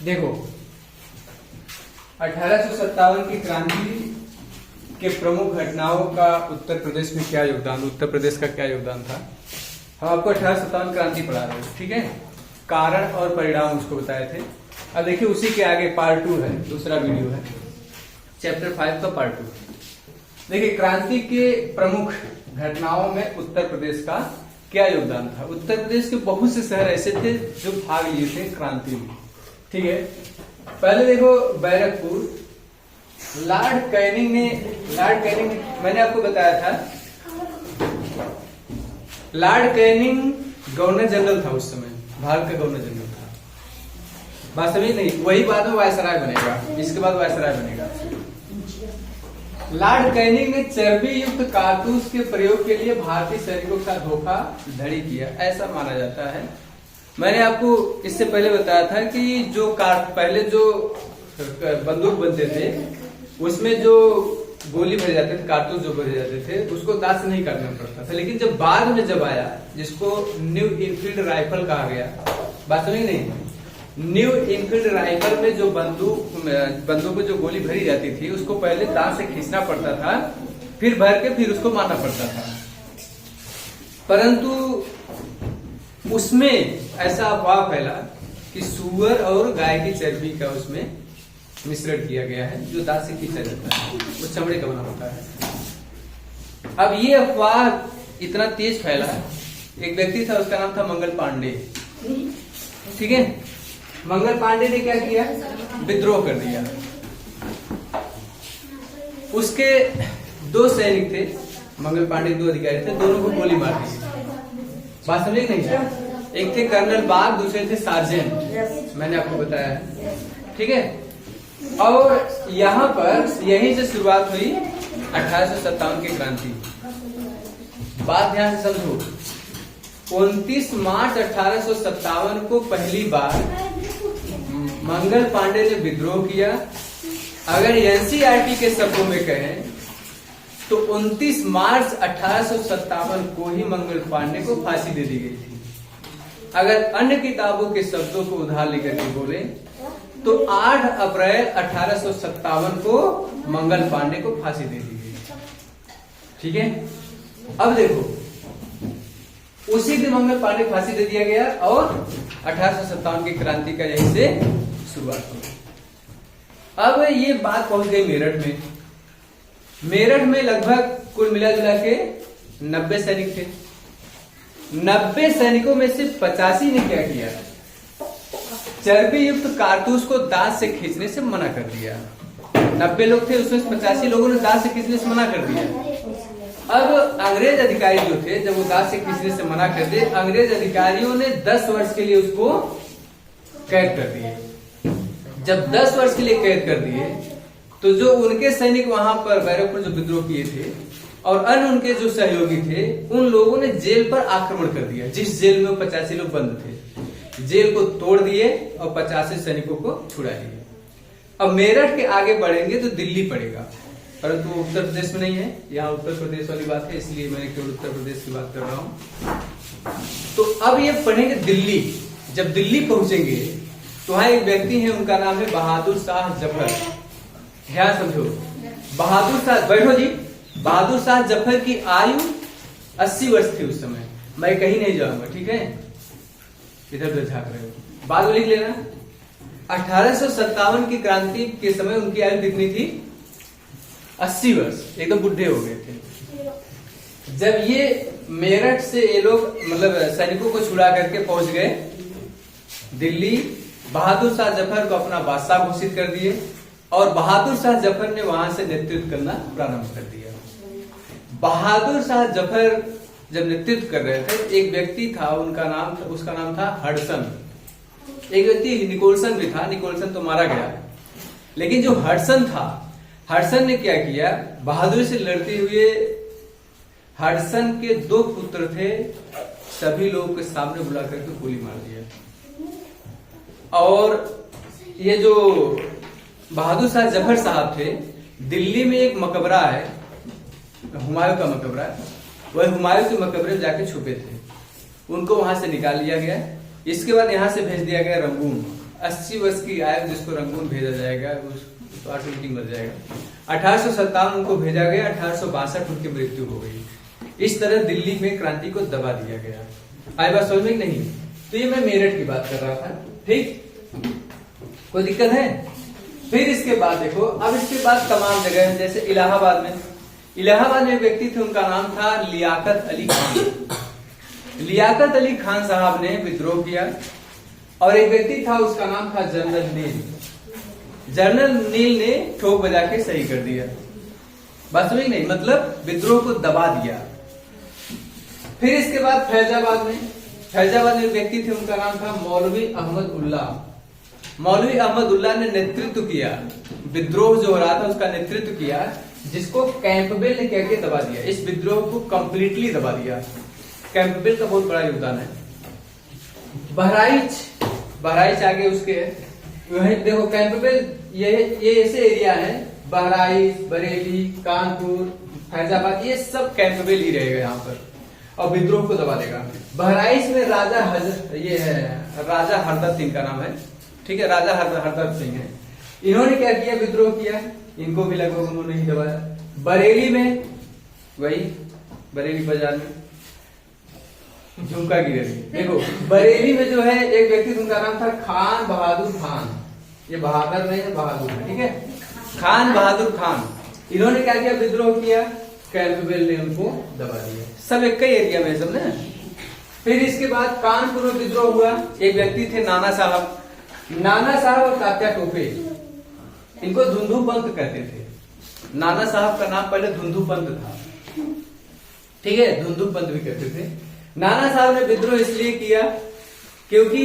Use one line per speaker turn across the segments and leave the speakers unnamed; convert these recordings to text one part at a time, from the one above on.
देखो 1857 की क्रांति के प्रमुख घटनाओं का उत्तर प्रदेश में क्या योगदान, उत्तर प्रदेश का क्या योगदान था। हम आपको 1857 क्रांति पढ़ा रहे हैं, ठीक है। कारण और परिणाम उसको बताए थे। अब देखिए उसी के आगे पार्ट 2 है, दूसरा वीडियो है, चैप्टर 5 का पार्ट 2। देखिए क्रांति के प्रमुख घटनाओं में उत्तर प्रदेश का क्या योगदान था। उत्तर प्रदेश के बहुत से शहर ऐसे थे जो भाग लिए थे क्रांति में, ठीक है। पहले देखो बैरकपुर, लॉर्ड कैनिंग ने मैंने आपको बताया था, लॉर्ड कैनिंग गवर्नर जनरल था उस समय, भारत का गवर्नर जनरल था। बात समझ नहीं, वही बाद में वायसराय बनेगा, इसके बाद वायसराय बनेगा। लॉर्ड कैनिंग ने चर्बी युक्त कारतूस के प्रयोग के लिए भारतीय सैनिकों का धोखाधड़ी किया, ऐसा माना जाता है। मैंने आपको इससे पहले बताया था कि जो पहले जो बंदूक बनते थे उसमें जो गोली भरे जाते थे, कारतूस जो भरे जाते थे, उसको दांत से नहीं काटना पड़ता था। लेकिन जब बाद में जब आया, जिसको न्यू इनफील्ड राइफल कहा गया, बात समझ नहीं, न्यू इनफील्ड राइफल में जो बंदूक में जो गोली भरी जाती थी उसको पहले दांत से खींचना पड़ता था, फिर भर के फिर उसको मारना पड़ता था। परंतु उसमें ऐसा अफवाह फैला कि सुअर और गाय की चर्बी का उसमें मिश्रण किया गया है, जो दांत से खींचा जाता है, वो चमड़े का बना होता है। अब ये अफवाह इतना तेज फैला, एक व्यक्ति था, उसका नाम था मंगल पांडे, ठीक है। मंगल पांडे ने क्या किया, विद्रोह कर दिया। उसके 2 सैनिक थे, मंगल पांडे 2 अधिकारी थे, दोनों को गोली मार दी। बात समझे नहीं, एक थे कर्नल बाग, दूसरे थे सार्जेंट, मैंने आपको बताया है, ठीक है। और यहाँ पर यहीं से शुरुआत हुई 1857 की क्रांति। बात ध्यान से समझो, 29 मार्च 1857 को पहली बार मंगल पांडे ने विद्रोह किया। अगर एनसीईआरटी के शब्दों में कहें तो 29 मार्च 1857 को ही मंगल पांडे को फांसी दे दी गई थी। अगर अन्य किताबों के शब्दों को उधार लेकर के बोले तो 8 अप्रैल 1857 को मंगल पांडे को फांसी दे दी गई, ठीक है। अब देखो उसी दिन मंगल पांडे को फांसी दे दिया गया और 1857 की क्रांति का यहीं से शुरुआत हुई। अब ये बात पहुंच गई मेरठ में। मेरठ में लगभग कुल मिला जुला के 90 सैनिक थे। 90 सैनिकों में से 85 ने क्या किया, चर्बी युक्त कारतूस को दांत से खींचने से मना कर दिया। 90 लोग थे, उसमें 85 लोगों ने दांत से खींचने से मना कर दिया। अब अंग्रेज अधिकारी जो थे, जब वो दांत से खींचने से मना कर दिए, अंग्रेज अधिकारियों ने 10 वर्ष के लिए उसको कैद कर दिए। जब 10 वर्ष के लिए कैद कर दिए तो जो उनके सैनिक वहां पर बैरकपुर जो विद्रोह किए थे और अन्य उनके जो सहयोगी थे, उन लोगों ने जेल पर आक्रमण कर दिया। जिस जेल में 85 लोग बंद थे, जेल को तोड़ दिए और 85 सैनिकों को छुड़ा लिए। अब मेरठ के आगे बढ़ेंगे तो दिल्ली पड़ेगा, परंतु उत्तर प्रदेश में नहीं है। यहाँ उत्तर प्रदेश वाली बात है, इसलिए मैंने केवल उत्तर प्रदेश की बात कर रहा हूं। तो अब ये पढ़ेंगे दिल्ली। जब दिल्ली पहुंचेंगे तो वहां एक व्यक्ति है, उनका नाम है बहादुर शाह जफर। ध्यान समझो, बहादुर शाह, बैठो जी। बहादुर शाह जफर की आयु 80 वर्ष थी उस समय। मैं कहीं नहीं जाऊंगा, ठीक है, इधर उधर झांक रहे हो, बाद में लिख लेना। 1857 की क्रांति के समय उनकी आयु कितनी थी, 80 वर्ष, एकदम बुढ़े हो गए थे। जब ये मेरठ से ये लोग मतलब सैनिकों को छुड़ा करके पहुंच गए दिल्ली, बहादुर शाह जफर को अपना बादशाह घोषित कर दिए और बहादुर शाह जफर ने वहां से नेतृत्व करना प्रारंभ कर दिया। बहादुर शाह जफर जब नेतृत्व कर रहे थे, एक व्यक्ति था, उसका नाम था हडसन। एक व्यक्ति निकोलसन भी था, निकोलसन तो मारा गया, लेकिन जो हडसन था, हडसन ने क्या किया, बहादुर से लड़ते हुए हडसन के 2 पुत्र थे, सभी लोगों के सामने बुला करके गोली मार दिया। और ये जो बहादुर शाह जफर साहब थे, दिल्ली में एक मकबरा है, हुमायूं का मकबरा, वह हुमायूं के मकबरे में जाके छुपे थे। उनको वहां से निकाल लिया गया। इसके बाद यहां से भेज दिया गया रंगून। 80 वर्ष की आयु जिसको रंगून भेजा जाएगा उस ऑटोमेटिक मर जाएगा। 1857 उनको भेजा गया, 1862 उनकी मृत्यु हो गई। इस तरह दिल्ली में क्रांति को दबा दिया गया। आई बात समझ में नहीं? तो ये मैं मेरठ की बात कर रहा था, ठीक, कोई दिक्कत है? फिर इसके बाद देखो, अब इसके बाद तमाम जगह है, जैसे इलाहाबाद में एक व्यक्ति थे, उनका नाम था लियाकत अली खान। लियाकत अली खान साहब ने विद्रोह किया। और एक व्यक्ति था, उसका नाम था जनरल नील। जनरल नील ने ठोक बजा के सही कर दिया। बात समझ नहीं? मतलब विद्रोह को दबा दिया। फिर इसके बाद फैजाबाद में एक व्यक्ति थे, उनका नाम था मौलवी अहमद उल्ला। मौलवी अहमद उल्ला ने नेतृत्व किया, विद्रोह जो हो रहा था उसका नेतृत्व किया, जिसको कैंपबेल ने क्या किया, दबा दिया। इस विद्रोह को कंप्लीटली दबा दिया। कैंपबेल का बहुत बड़ा योगदान है। बहराइच आगे उसके वही देखो, कैंपबेल ये ऐसे एरिया है, बहराइच, बरेली, कानपुर, फैजाबाद, ये सब कैंपबेल ही रहेगा यहाँ पर, और विद्रोह को दबा देगा। बहराइच में राजा हरदत्त सिंह का नाम है, ठीक है, राजा हरदत्त सिंह है। इन्होंने क्या किया, विद्रोह किया, इनको भी लगभग उन्होंने ही दबाया। बरेली में वही, बरेली बाजार में झुमका गिरी। देखो बरेली में जो है एक व्यक्ति, उनका नाम था खान बहादुर खान। ये बहादुर नहीं है, बहादुर है, ठीक है, खान बहादुर खान। इन्होंने क्या किया, विद्रोह किया, कैंपबेल ने उनको दबा दिया। सब एक ही एरिया में सब ना। फिर इसके बाद कानपुर में विद्रोह हुआ। एक व्यक्ति थे नाना साहब और तात्या टोपे, इनको धुंधु पंत कहते थे। नाना साहब का नाम पहले धुंधु पंत था, ठीक है, धुंधु पंत भी कहते थे। नाना साहब ने विद्रोह इसलिए किया क्योंकि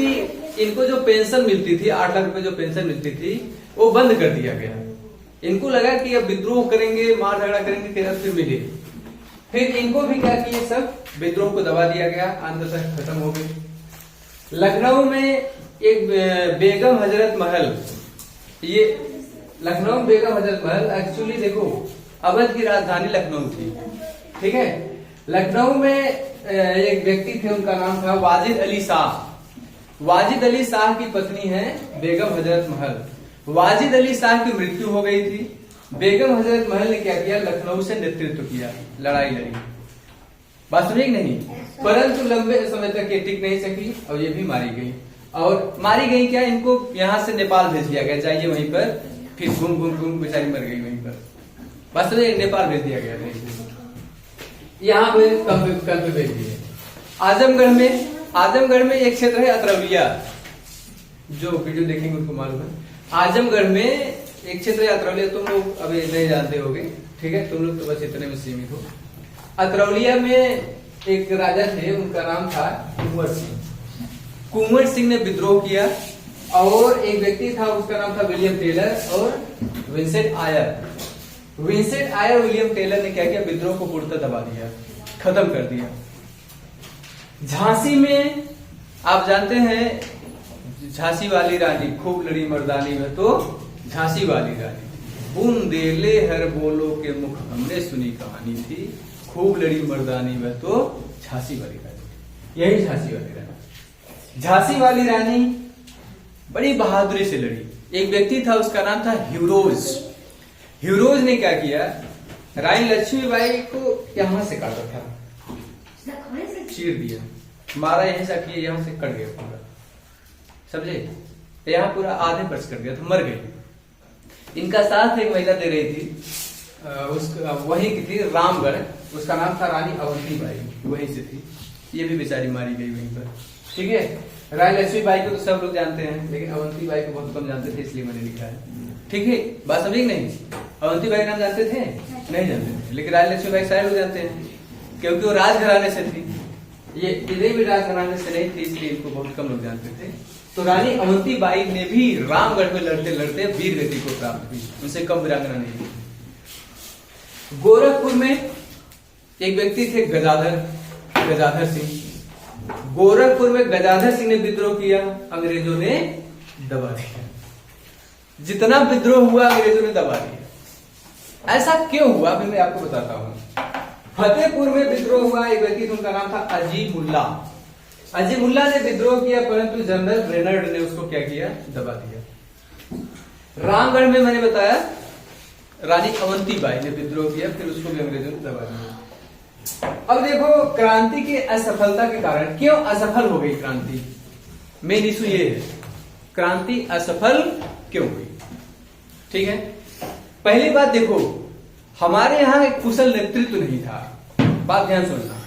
इनको जो पेंशन मिलती थी, 8 लाख रुपए जो पेंशन मिलती थी, वो बंद कर दिया गया। इनको लगा कि अब विद्रोह करेंगे, मार झगड़ा करेंगे, फिर मिले। फिर इनको भी क्या किया, सब विद्रोह को दबा दिया गया, अंततः खत्म हो गई। लखनऊ में एक बेगम हजरत महल, ये लखनऊ बेगम हजरत महल एक्चुअली देखो अवध की राजधानी लखनऊ थी, ठीक है। लखनऊ में एक व्यक्ति थे, उनका नाम था वाजिद अली शाह। वाजिद अली शाह की पत्नी है बेगम हजरत महल। वाजिद अली शाह की मृत्यु हो गई थी। बेगम हजरत महल ने क्या किया, लखनऊ से नेतृत्व किया, लड़ाई लड़ी। बात सुनिए नहीं, परंतु लंबे समय तक ये टिक नहीं सकी और ये भी मारी गई। और मारी गई क्या, इनको यहाँ से नेपाल भेज दिया गया, जाइए वहीं पर, फिर घूम बेचारी मर गई वहीं पर। बात सुनिए, नेपाल भेज दिया गया, यहाँ पे कल भेज दिए। आजमगढ़ में एक क्षेत्र है अतरौलिया, जो वीडियो देखेंगे उनको मालूम है। आजमगढ़ में एक क्षेत्र है अतरौलिया, तुम लोग अभी नहीं जानते होगे, ठीक है, तुम लोग तो बस इतने में सीमित हो। अतरौलिया में एक राजा थे, उनका नाम था कुंवर सिंह। कुंवर सिंह ने विद्रोह किया और एक व्यक्ति था, उसका नाम था विलियम टेलर और विंसेंट आयर। विलियम टेलर ने क्या किया, विद्रोह को पूर्णतः दबा दिया, खत्म कर दिया। झांसी में आप जानते हैं, झांसी वाली रानी खूब लड़ी मर्दानी में, तो झांसी वाली रानी, बूंदेले हर बोलो के मुख हमने सुनी कहानी थी, खूब लड़ी मर्दानी में, तो झांसी वाली रानी, यही झांसी वाली रानी। झांसी वाली रानी बड़ी बहादुरी से लड़ी। एक व्यक्ति था, उसका नाम था ह्यूरोज ने क्या किया, रानी लक्ष्मीबाई को यहां से काटा था, चीर दिया, मारा, यहीं से किया, यहां से कट गया पूरा, समझे, यहाँ पूरा आधे पर्स कट गया, तो मर गई। इनका साथ एक महिला दे रही थी, उसका वही की थी, रामगढ़, उसका नाम था रानी अवंती बाई, वहीं से थी, ये भी बेचारी मारी गई वहीं पर, ठीक है। रानी लक्ष्मीबाई को तो सब लोग जानते हैं, लेकिन अवंती बाई को बहुत कम जानते थे, इसलिए मैंने लिखा है, ठीक है। बात समझे नहीं, अवंती बाई नाम जानते थे, नहीं जानते थे, लेकिन रानी लक्ष्मीबाई सारे लोग जानते हैं, क्योंकि वो राजघराने से थी। ये इधर भी राजघराने से नहीं थी, इसलिए इनको बहुत कम लोग जानते थे। तो रानी अवंती बाई ने भी रामगढ़ में लड़ते लड़ते वीर गति को प्राप्त हुई, उनसे कम वीरांगना नहीं थी। गोरखपुर में एक व्यक्ति थे गजाधर सिंह। गोरखपुर में गजाधर सिंह ने विद्रोह किया, अंग्रेजों ने दबा दिया। जितना विद्रोह हुआ अंग्रेजों ने दबा दिया। ऐसा क्यों हुआ, अभी मैं आपको बताता हूं। फतेहपुर में विद्रोह हुआ, एक व्यक्ति, उनका नाम था अजीमुल्ला ने विद्रोह किया, परंतु जनरल रेनल्ड ने उसको क्या किया, दबा दिया। रामगढ़ में मैंने बताया रानी अवंतीबाई ने विद्रोह किया, फिर उसको भी अंग्रेजों ने दबा दिया। अब देखो क्रांति की असफलता के कारण, क्यों असफल हो गई क्रांति, मेन इशू ये है, क्रांति असफल क्यों हुई। ठीक है, पहली बात देखो, हमारे यहां एक कुशल नेतृत्व नहीं था। बात ध्यान सुनना,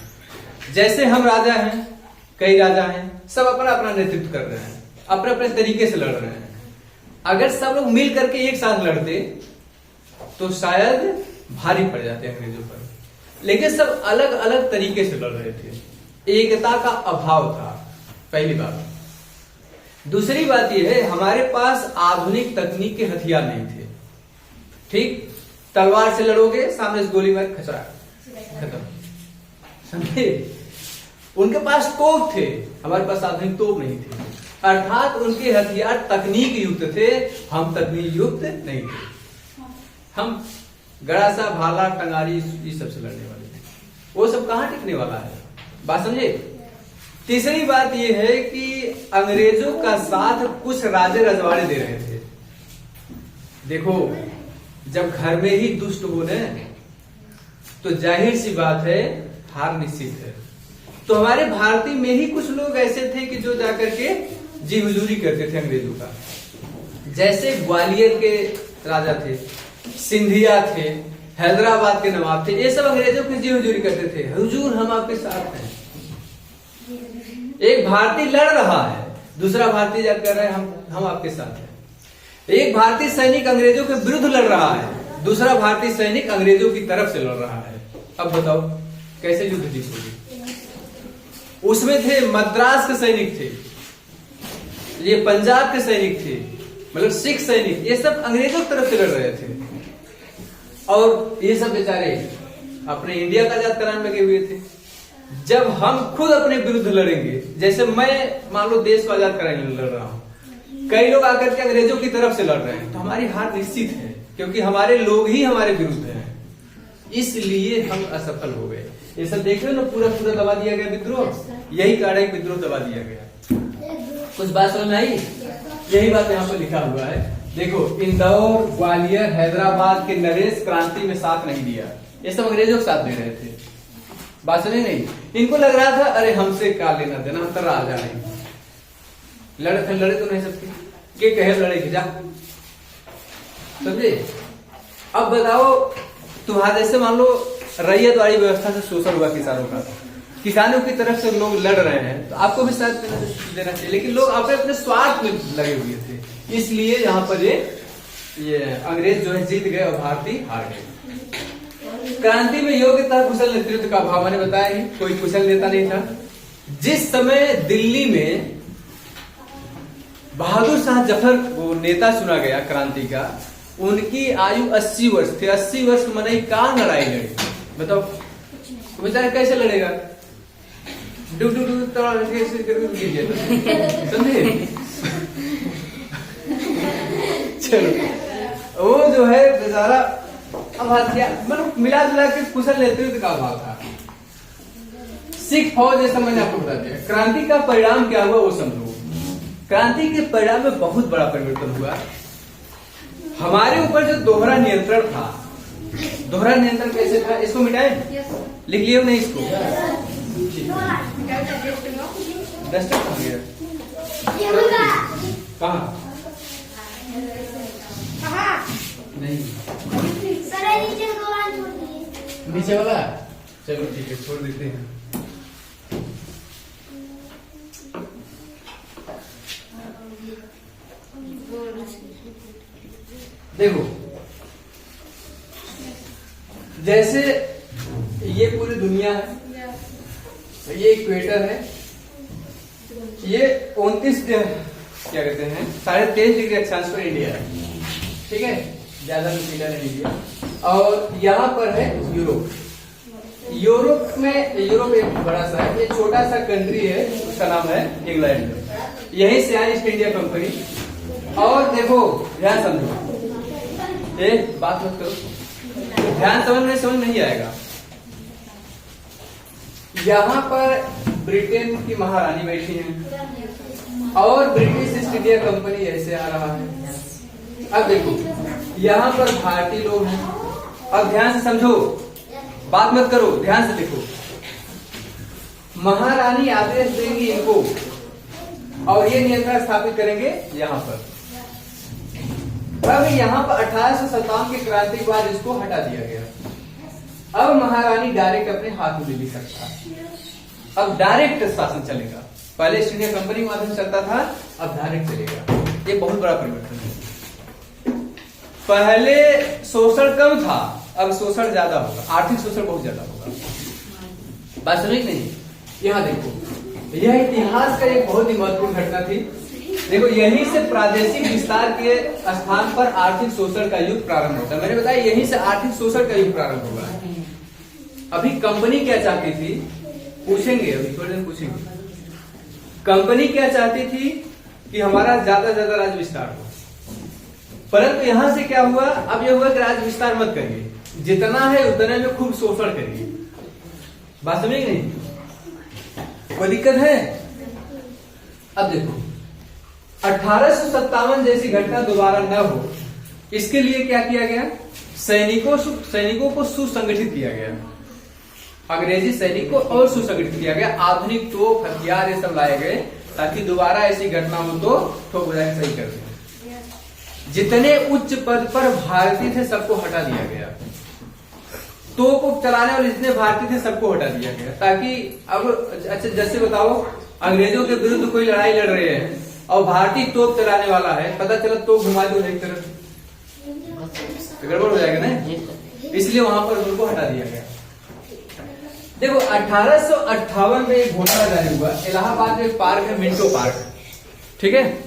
जैसे हम राजा हैं, कई राजा हैं, सब अपना अपना नेतृत्व कर रहे हैं, अपने अपने तरीके से लड़ रहे हैं। अगर सब लोग मिल करके एक साथ लड़ते तो शायद भारी पड़ जाते अंग्रेजों पर, लेकिन सब अलग अलग तरीके से लड़ रहे थे, एकता का अभाव था, पहली बात। दूसरी बात यह है, हमारे पास आधुनिक तकनीक के हथियार नहीं थे। ठीक, तलवार से लड़ोगे, सामने से गोली मार, खचरा, खत्म, समझे। उनके पास तोप थे, हमारे पास आधुनिक तोप नहीं थे, अर्थात उनके हथियार तकनीक युक्त थे, हम तकनीक युक्त नहीं थे। हम गड़ासा, भाला, टंगारी, ये सबसे लड़ने वाले थे, वो सब कहां टिकने वाला है, बात समझे। तीसरी बात यह है कि अंग्रेजों का साथ कुछ राजे रजवाड़े दे रहे थे। देखो, जब घर में ही दुष्ट हो न, तो जाहिर सी बात है हार निश्चित है। तो हमारे भारतीय में ही कुछ लोग ऐसे थे कि जो जाकर के जी हुजूरी करते थे अंग्रेजों का, जैसे ग्वालियर के राजा थे, सिंधिया थे, हैदराबाद के नवाब थे, ये सब अंग्रेजों की जी हुजूरी करते थे, हुजूर हम आपके साथ हैं। एक भारतीय लड़ रहा है, दूसरा भारतीय जाकर कह रहा है हम आपके साथ हैं। एक भारतीय सैनिक अंग्रेजों के विरुद्ध लड़ रहा है, दूसरा भारतीय सैनिक अंग्रेजों की तरफ से लड़ रहा है। अब बताओ कैसे युद्ध जीतोगे। उसमें थे मद्रास के सैनिक थे, ये पंजाब के सैनिक थे, मतलब सिख सैनिक, ये सब अंग्रेजों की तरफ से लड़ रहे थे, और ये सब बेचारे अपने इंडिया का आजाद कराने लगे हुए थे। जब हम खुद अपने विरुद्ध लड़ेंगे, जैसे मैं मान लो देश को आजाद कराने लड़ रहा हूं, कई लोग आकर के अंग्रेजों की तरफ से लड़ रहे हैं, तो हमारी हार निश्चित है, क्योंकि हमारे लोग ही हमारे विरुद्ध हैं, इसलिए हम असफल हो गए। ये सब देख रहे हो ना, पूरा पूरा दबा दिया गया विद्रोह, यही कारण है विद्रोह दबा दिया गया। कुछ बात समझ में आई, यही बात यहाँ पर लिखा हुआ है। देखो, इंदौर, ग्वालियर, हैदराबाद के नरेश क्रांति में साथ नहीं दिया, ये सब अंग्रेजों के साथ दे रहे थे। बात समझे नहीं, इनको लग रहा था अरे हमसे क्या लेना देना, हम तो राजा नहीं, लड़े तो नहीं सकते, के कहे लड़े जा, समझे। अब बताओ, तुम्हारे जैसे मान लो रैयतवाड़ी व्यवस्था से शोषण हुआ किसानों का, किसानों की तरफ से लोग लड़ रहे हैं, तो आपको भी साथ देना चाहिए, लेकिन लोग अपने अपने स्वार्थ में लगे हुए थे, इसलिए यहाँ पर ये अंग्रेज जो है जीत गए और भारतीय हार गए। क्रांति में योग्यता, कुशल नेतृत्व का अभाव, मैंने बताया ही, कोई कुशल नेता नहीं था। जिस समय दिल्ली में बहादुर शाह जफर को नेता चुना गया क्रांति का, उनकी आयु 80 वर्ष थी। 80 वर्ष मनाई कहाँ लड़ाई लड़ी, बताओ, बेचारा कैसे लड़ेगा, डुब डुब डुब समझे। चलो, वो जो है बेचारा, अब मतलब मिला जुला के कुशल नेतृत्व का अभाव था। सिख फौज, जैसा मैंने आपको बता दिया, क्रांति का परिणाम क्या हुआ वो समझो। क्रांति के परिणाम में बहुत बड़ा परिवर्तन हुआ। हमारे ऊपर जो दोहरा नियंत्रण था, दोहरा नियंत्रण कैसे था, इसको मिटाए, लिख लियो नहीं इसको, डस्टर कहाँ गया, कहाँ नहीं, नीचे वाला, चलो ठीक है छोड़ देते हैं। देखो, जैसे ये पूरी दुनिया है, ये इक्वेटर है, ये 29 क्या कहते हैं 23.5 डिग्री अक्षांश पर इंडिया है, ठीक है, ज्यादा नुकीला नहीं है। और यहाँ पर है यूरोप। यूरोप में, यूरोप एक बड़ा सा है, ये छोटा सा कंट्री है, उसका नाम है इंग्लैंड, यहीं से आई ईस्ट इंडिया कंपनी। और देखो ध्यान समझो, बात मत करो, ध्यान समझ नहीं आएगा। यहाँ पर ब्रिटेन की महारानी बैठी है और ब्रिटिश ईस्ट इंडिया कंपनी ऐसे आ रहा है। अब देखो यहाँ पर भारतीय लोग हैं। अब ध्यान से समझो, बात मत करो, ध्यान से देखो। महारानी आदेश देंगी इनको और ये नियंत्रण स्थापित करेंगे यहाँ पर। अब यहाँ पर 1857 की क्रांति के बाद इसको हटा दिया गया। अब महारानी डायरेक्ट अपने हाथ में ले सकता है। अब डायरेक्ट शासन चलेगा। पहले ईस्ट इंडिया कंपनी के माध्यम से चलता था, अब डायरेक्ट चलेगा। ये बहुत बड़ा परिवर्तन है। पहले शोषण कम था, अब शोषण ज्यादा होगा, आर्थिक शोषण बहुत ज्यादा होगा। बात समझ नहीं? यहाँ देखो, यह इतिहास का एक बहुत ही महत्वपूर्ण घटना थी। देखो यहीं से प्रादेशिक विस्तार के स्थान पर आर्थिक शोषण का युग प्रारंभ होता है। मैंने बताया यहीं से आर्थिक शोषण का युग प्रारंभ होगा। अभी कंपनी क्या चाहती थी, पूछेंगे, अभी थोड़ी देर पूछेंगे। कंपनी क्या चाहती थी कि हमारा ज्यादा से ज्यादा राज्य विस्तार हो, परंतु यहां से क्या हुआ, अब यह हुआ कि राज्य विस्तार मत करिए, जितना है उतने में खूब शोषण करिए। बात समझ नहीं? कोई दिक्कत है? अब देखो 1857 जैसी घटना दोबारा न हो, इसके लिए क्या किया गया, सैनिकों को सुसंगठित किया गया। अंग्रेजी सैनिकों और सुसंगठित किया गया। आधुनिक तोप, हथियार ये सब लाए गए ताकि दोबारा ऐसी घटना हो तो ठोक बजा सही कर दें। जितने उच्च पद पर भारतीय थे सबको हटा दिया गया। तोप चलाने वाले जितने भारतीय थे सबको हटा दिया गया, ताकि अब अच्छा जैसे बताओ अंग्रेजों के विरुद्ध कोई लड़ाई लड़ रहे हैं और भारतीय तोप चलाने वाला है, पता चला तोप घुमा दो एक तरफ, गड़बड़ हो जाएगा ना। इसलिए वहां पर उनको हटा दिया गया। देखो 1858 में एक घोषणा जारी हुआ। इलाहाबाद में एक पार्क है, मिंटो पार्क, ठीक है।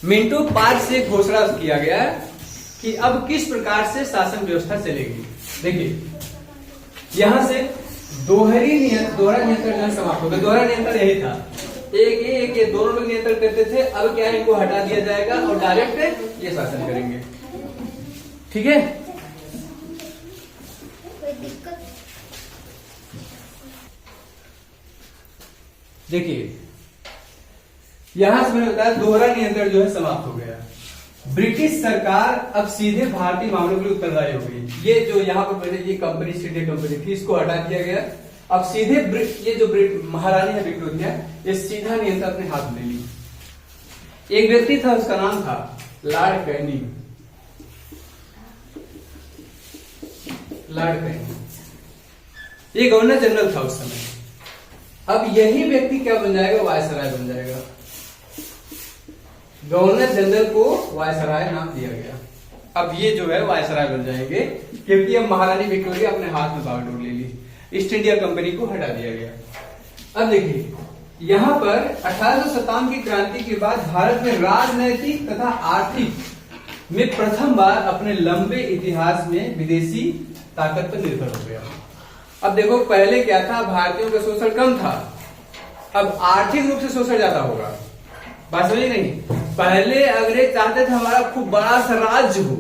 मिंटो पार्क से एक घोषणा किया गया कि अब किस प्रकार से शासन व्यवस्था चलेगी। देखिए यहां से दोहरा नियंत्रण समाप्त हो गया। दोहरा नियंत्रण यही था, एक ये दोनों लोग नियंत्रण करते थे। अब क्या है, इनको हटा दिया जाएगा और डायरेक्ट ये शासन करेंगे, ठीक है। देखिए यहां से मैंने बताया दोहरा नियंत्रण जो है समाप्त हो गया। ब्रिटिश सरकार अब सीधे भारतीय मामलों के लिए उत्तरदायी हो गई। ये जो यहाँ पर पहले ये कंपनी ईस्ट इंडिया कंपनी थी, इसको हटा दिया गया। अब सीधे ये जो महारानी है विक्टोरिया, ये सीधा नियंत्रण अपने हाथ में ले ली। एक व्यक्ति था, उसका नाम था लॉर्ड कैनिंग। लॉर्ड कैनिंग ये गवर्नर जनरल था उस समय। अब यही व्यक्ति क्या बन जाएगा, वायसराय बन जाएगा। गवर्नर जनरल को वायसराय नाम दिया गया। अब ये जो है वायसराय बन जाएंगे, क्योंकि अब महारानी विक्टोरिया अपने हाथ में बागडोर ले ली। ईस्ट इंडिया कंपनी को हटा दिया गया। अब देखिए यहाँ पर 1857 की क्रांति के बाद भारत में राजनैतिक तथा आर्थिक में प्रथम बार अपने लंबे इतिहास में विदेशी ताकत पर निर्भर हो गया। अब देखो पहले क्या था, भारतीयों का शोषण कम था, अब आर्थिक रूप से शोषण ज्यादा होगा। बात समझी नहीं? पहले अंग्रेज चाहते थे हमारा खूब बड़ा सा राज्य हो,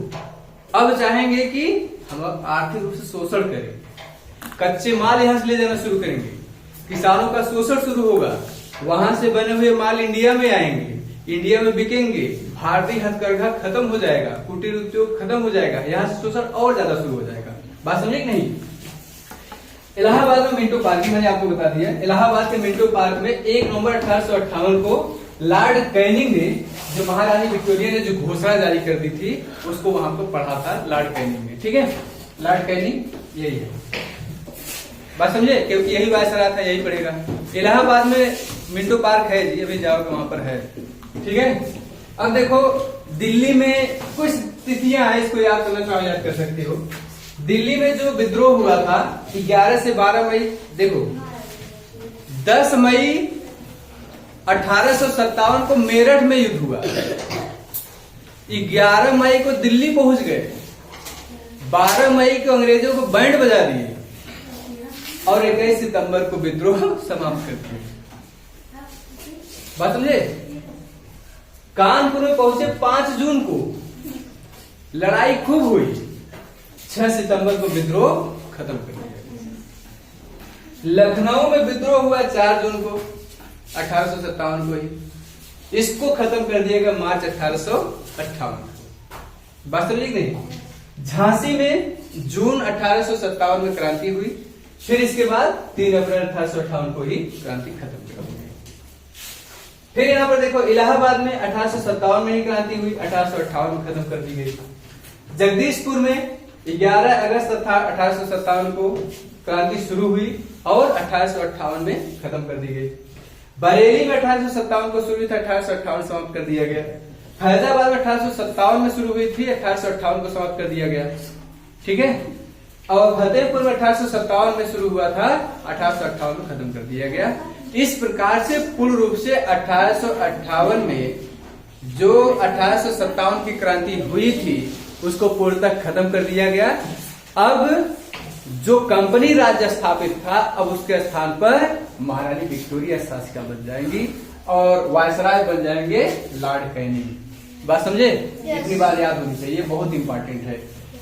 अब चाहेंगे कि हम आर्थिक रूप से शोषण करें। कच्चे माल यहां से ले जाना शुरू करेंगे, किसानों का शोषण शुरू होगा, वहां से बने हुए माल इंडिया में आएंगे, इंडिया में बिकेंगे, भारतीय हथकरघा खत्म हो जाएगा, कुटीर उद्योग खत्म हो जाएगा, यहाँ से शोषण और ज्यादा शुरू हो जाएगा। बात समझे कि नहीं? इलाहाबाद में मिंटो पार्क, मैंने आपको बता दिया, इलाहाबाद के मिंटो पार्क में 1 नवंबर 1858 को लॉर्ड कैनिंग ने, जो महारानी विक्टोरिया ने जो घोषणा जारी कर दी थी, उसको वहां पर पढ़ा था लॉर्ड कैनिंग ने, ठीक है। लॉर्ड कैनिंग यही है, बात समझे, क्योंकि यही वायसराय था, यही पड़ेगा। इलाहाबाद में मिंटो पार्क है जी, अभी जाओगे वहां पर है, ठीक है। अब देखो दिल्ली में कुछ तिथियां हैं, इसको याद करना याद कर सकते हो। दिल्ली में जो विद्रोह हुआ था 11 से 12 मई, देखो 10 मई 1857 को मेरठ में युद्ध हुआ, 11 मई को दिल्ली पहुंच गए, 12 मई को अंग्रेजों को बैंड बजा दिए और 21 सितंबर को विद्रोह समाप्त कर दिया। बात समझे? कानपुर में पहुंचे 5 जून को, लड़ाई खूब हुई, 6 सितंबर को विद्रोह खत्म कर दिया। लखनऊ में विद्रोह हुआ 4 जून को 1857 को ही। इसको खत्म कर दिया गया मार्च 1858 को। बात समझिए नहीं। झांसी में जून 1857 में क्रांति हुई, फिर इसके बाद 3 अप्रैल 1858 को ही क्रांति खत्म कर दी गई। फिर यहाँ पर देखो इलाहाबाद में 1857 में ही क्रांति हुई, 1858 में खत्म कर दी गई। जगदीशपुर में 11 अगस्त 1857 को क्रांति शुरू हुई और 1858 में खत्म कर दी गई। बरेली में 1857 को शुरू हुई थी, 1858 समाप्त कर दिया गया। फैजाबाद में 1857 में शुरू हुई थी, 1858 को समाप्त कर दिया गया। ठीक है। और फतेहपुर में 1857 में शुरू हुआ था, 1858 में खत्म कर दिया गया। इस प्रकार से पूर्ण रूप से 1858 में जो 1857 की क्रांति हुई थी उसको पूर्णतः खत्म कर दिया गया। अब जो कंपनी राज्य स्थापित था, अब उसके स्थान पर महारानी विक्टोरिया शासिका बन जाएंगी और वायसराय बन जाएंगे लॉर्ड कैनिंग। बात समझे? इतनी बात याद होनी चाहिए, बहुत इंपॉर्टेंट है।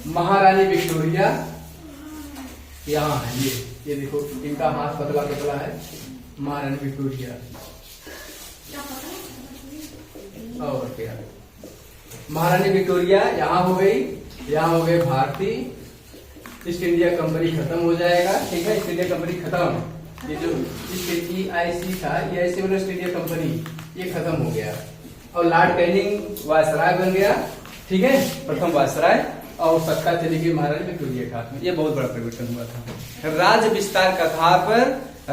महारानी विक्टोरिया यहाँ है, ये देखो इनका हाथ पतला पतला है। महारानी विक्टोरिया और क्या, महारानी विक्टोरिया यहाँ हो गई, यहाँ हो गए भारतीय। ईस्ट इंडिया कंपनी खत्म हो जाएगा। ठीक है, ईस्ट इंडिया कंपनी खत्म। ये जो EIC था, EIC मतलब ईस्ट इंडिया कंपनी, ये खत्म हो गया और लॉर्ड कैनिंग वायसराय बन गया। ठीक है, प्रथम वायसराय, और सत्ता चली गई महारानी विक्टोरिया के हाथ में। ये बहुत बड़ा परिवर्तन हुआ था। राज्य विस्तार के आधार पर,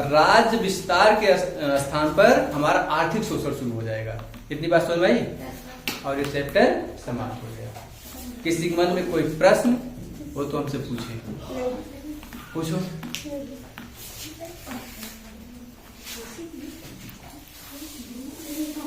राज्य विस्तार के स्थान पर हमारा आर्थिक शोषण शुरू हो जाएगा। इतनी बात समझ में आई और ये चैप्टर समाप्त हो गया। किसी के मन में कोई प्रश्न हो तो हमसे पूछिए, पूछो।